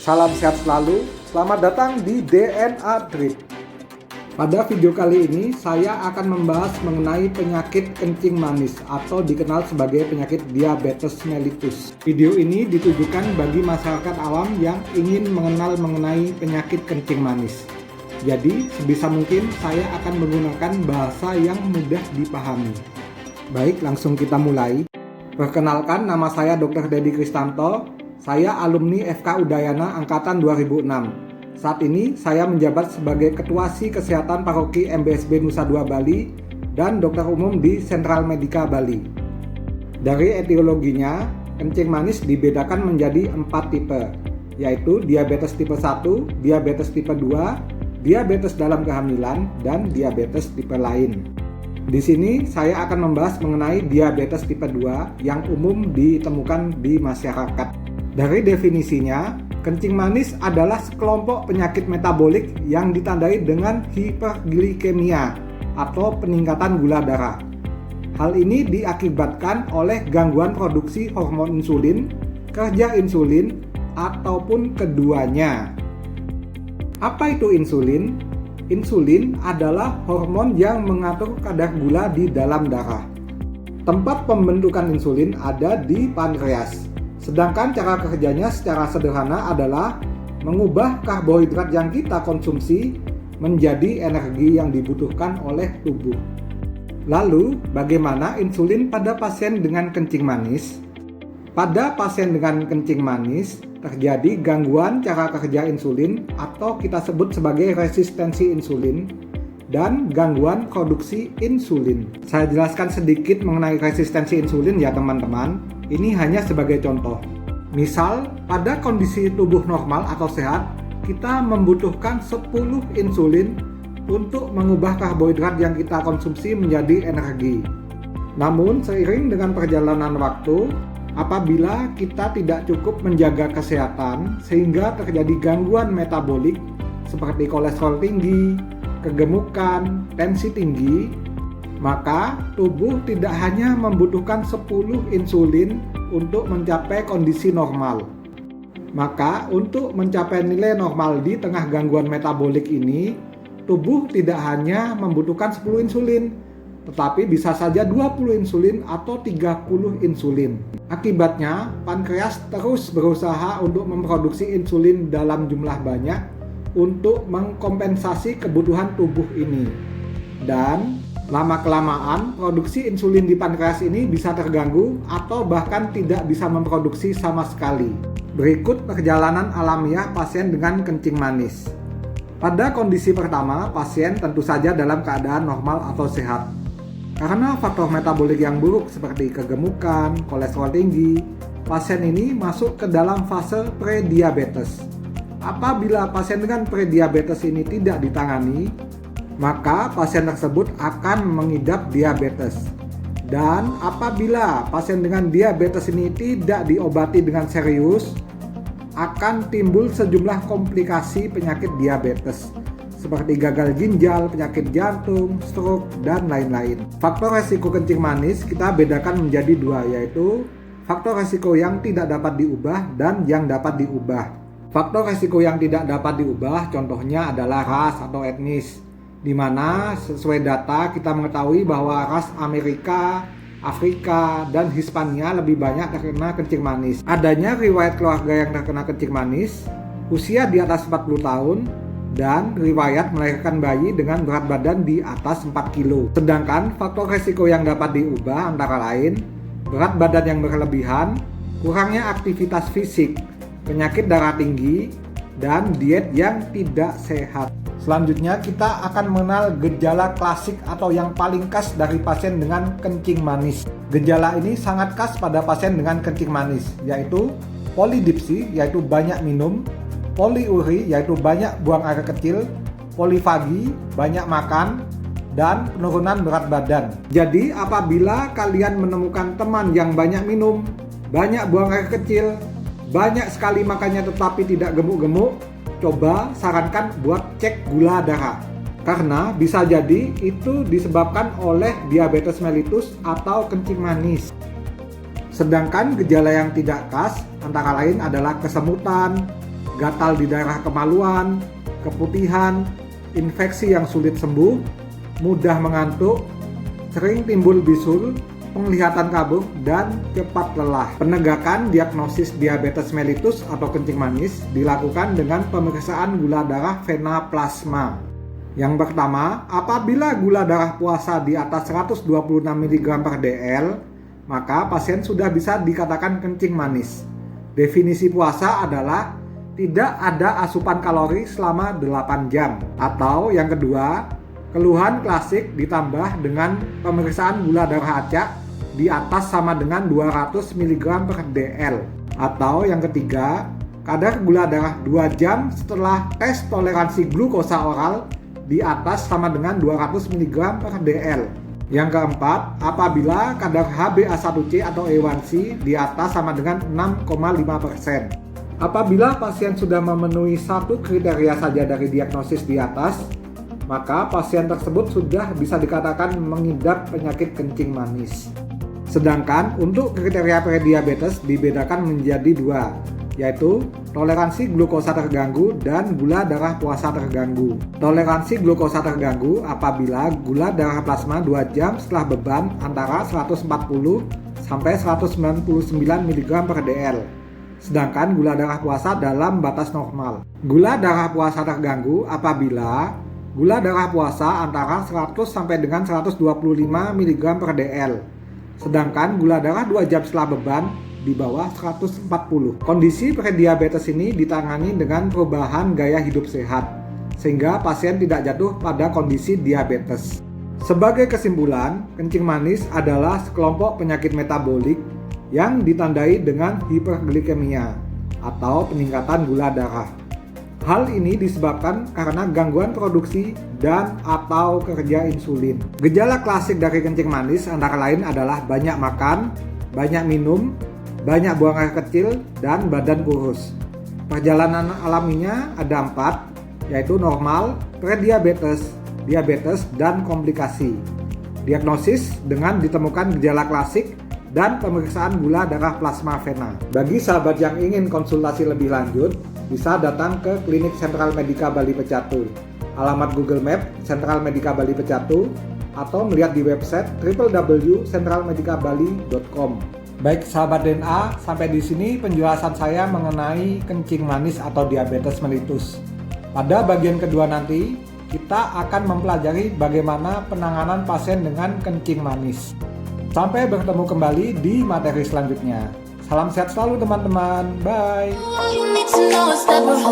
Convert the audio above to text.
Salam sehat selalu, selamat datang di DNA Drip. Pada video kali ini saya akan membahas mengenai penyakit kencing manis atau dikenal sebagai penyakit diabetes mellitus. Video ini ditujukan bagi masyarakat awam yang ingin mengenal mengenai penyakit kencing manis. Jadi sebisa mungkin saya akan menggunakan bahasa yang mudah dipahami. Baik, langsung kita mulai. Perkenalkan, nama saya Dr. Dedi Kristanto. Saya alumni FK Udayana Angkatan 2006. Saat ini saya menjabat sebagai Ketua SI Kesehatan Paroki MBSB Nusa Dua Bali dan dokter umum di Sentral Medika Bali. Dari etiologinya, kencing manis dibedakan menjadi 4 tipe, yaitu diabetes tipe 1, diabetes tipe 2, diabetes dalam kehamilan, dan diabetes tipe lain. Di sini saya akan membahas mengenai diabetes tipe 2 yang umum ditemukan di masyarakat. Dari definisinya, kencing manis adalah sekelompok penyakit metabolik yang ditandai dengan hiperglikemia atau peningkatan gula darah. Hal ini diakibatkan oleh gangguan produksi hormon insulin, kerja insulin, ataupun keduanya. Apa itu insulin? Insulin adalah hormon yang mengatur kadar gula di dalam darah. Tempat pembentukan insulin ada di pankreas. Sedangkan cara kerjanya secara sederhana adalah mengubah karbohidrat yang kita konsumsi menjadi energi yang dibutuhkan oleh tubuh. Lalu, bagaimana insulin pada pasien dengan kencing manis? Pada pasien dengan kencing manis, terjadi gangguan cara kerja insulin atau kita sebut sebagai resistensi insulin dan gangguan produksi insulin. Saya jelaskan sedikit mengenai resistensi insulin ya teman-teman. Ini hanya sebagai contoh. Misal, pada kondisi tubuh normal atau sehat, kita membutuhkan 10 insulin untuk mengubah karbohidrat yang kita konsumsi menjadi energi. Namun, seiring dengan perjalanan waktu, apabila kita tidak cukup menjaga kesehatan sehingga terjadi gangguan metabolik seperti kolesterol tinggi, kegemukan, tensi tinggi, maka tubuh tidak hanya membutuhkan 10 insulin untuk mencapai kondisi normal. Maka untuk mencapai nilai normal di tengah gangguan metabolik ini, tubuh tidak hanya membutuhkan 10 insulin, tetapi bisa saja 20 insulin atau 30 insulin. Akibatnya, pankreas terus berusaha untuk memproduksi insulin dalam jumlah banyak untuk mengkompensasi kebutuhan tubuh ini. Dan lama-kelamaan, produksi insulin di pankreas ini bisa terganggu atau bahkan tidak bisa memproduksi sama sekali. Berikut perjalanan alamiah pasien dengan kencing manis. Pada kondisi pertama, pasien tentu saja dalam keadaan normal atau sehat. Karena faktor metabolik yang buruk seperti kegemukan, kolesterol tinggi, pasien ini masuk ke dalam fase prediabetes. Apabila pasien dengan prediabetes ini tidak ditangani, maka pasien tersebut akan mengidap diabetes. Dan apabila pasien dengan diabetes ini tidak diobati dengan serius, akan timbul sejumlah komplikasi penyakit diabetes seperti gagal ginjal, penyakit jantung, stroke, dan lain-lain. Faktor resiko kencing manis kita bedakan menjadi dua, yaitu faktor resiko yang tidak dapat diubah dan yang dapat diubah. Faktor resiko yang tidak dapat diubah contohnya adalah ras atau etnis, di mana sesuai data kita mengetahui bahwa ras Amerika, Afrika, dan Hispania lebih banyak terkena kencing manis. Adanya riwayat keluarga yang terkena kencing manis, usia di atas 40 tahun, dan riwayat melahirkan bayi dengan berat badan di atas 4 kilo. Sedangkan faktor resiko yang dapat diubah antara lain berat badan yang berlebihan, kurangnya aktivitas fisik, penyakit darah tinggi, dan diet yang tidak sehat. Selanjutnya kita akan mengenal gejala klasik atau yang paling khas dari pasien dengan kencing manis. Gejala ini sangat khas pada pasien dengan kencing manis, yaitu polidipsi, yaitu banyak minum, poliuri, yaitu banyak buang air kecil, polifagi, banyak makan, dan penurunan berat badan. Jadi apabila kalian menemukan teman yang banyak minum, banyak buang air kecil, banyak sekali makannya tetapi tidak gemuk-gemuk, coba sarankan buat cek gula darah. Karena bisa jadi itu disebabkan oleh diabetes mellitus atau kencing manis. Sedangkan gejala yang tidak khas antara lain adalah kesemutan, gatal di daerah kemaluan, keputihan, infeksi yang sulit sembuh, mudah mengantuk, sering timbul bisul, penglihatan kabur, dan cepat lelah. Penegakan diagnosis diabetes mellitus atau kencing manis dilakukan dengan pemeriksaan gula darah vena plasma. Yang pertama, apabila gula darah puasa di atas 126 mg per dl, maka pasien sudah bisa dikatakan kencing manis. Definisi puasa adalah tidak ada asupan kalori selama 8 jam. Atau yang kedua, keluhan klasik ditambah dengan pemeriksaan gula darah acak di atas sama dengan 200 mg per dl. Atau yang ketiga, kadar gula darah 2 jam setelah tes toleransi glukosa oral di atas sama dengan 200 mg per dl. Yang keempat, apabila kadar HbA1c atau A1c di atas sama dengan 6,5%. Apabila pasien sudah memenuhi satu kriteria saja dari diagnosis di atas, maka pasien tersebut sudah bisa dikatakan mengidap penyakit kencing manis. Sedangkan untuk kriteria prediabetes dibedakan menjadi dua, yaitu toleransi glukosa terganggu dan gula darah puasa terganggu. Toleransi glukosa terganggu apabila gula darah plasma 2 jam setelah beban antara 140 sampai 199 mg per dl. Sedangkan gula darah puasa dalam batas normal. Gula darah puasa terganggu apabila gula darah puasa antara 100 sampai dengan 125 mg per dl. Sedangkan gula darah 2 jam setelah beban di bawah 140. Kondisi prediabetes ini ditangani dengan perubahan gaya hidup sehat, sehingga pasien tidak jatuh pada kondisi diabetes. Sebagai kesimpulan, kencing manis adalah sekelompok penyakit metabolik yang ditandai dengan hiperglikemia atau peningkatan gula darah. Hal ini disebabkan karena gangguan produksi dan atau kerja insulin. Gejala klasik dari kencing manis antara lain adalah banyak makan, banyak minum, banyak buang air kecil, dan badan kurus. Perjalanan alaminya ada 4, yaitu normal, prediabetes, diabetes, dan komplikasi. Diagnosis dengan ditemukan gejala klasik dan pemeriksaan gula darah plasma vena. Bagi sahabat yang ingin konsultasi lebih lanjut, bisa datang ke Klinik Sentral Medika Bali Pecatu. Alamat Google Map Sentral Medika Bali Pecatu atau melihat di website www.sentralmedikabali.com. Baik sahabat DNA, sampai di sini penjelasan saya mengenai kencing manis atau diabetes mellitus. Pada bagian kedua nanti, kita akan mempelajari bagaimana penanganan pasien dengan kencing manis. Sampai bertemu kembali di materi selanjutnya. Salam sehat selalu teman-teman. Bye. All you need to know is that we're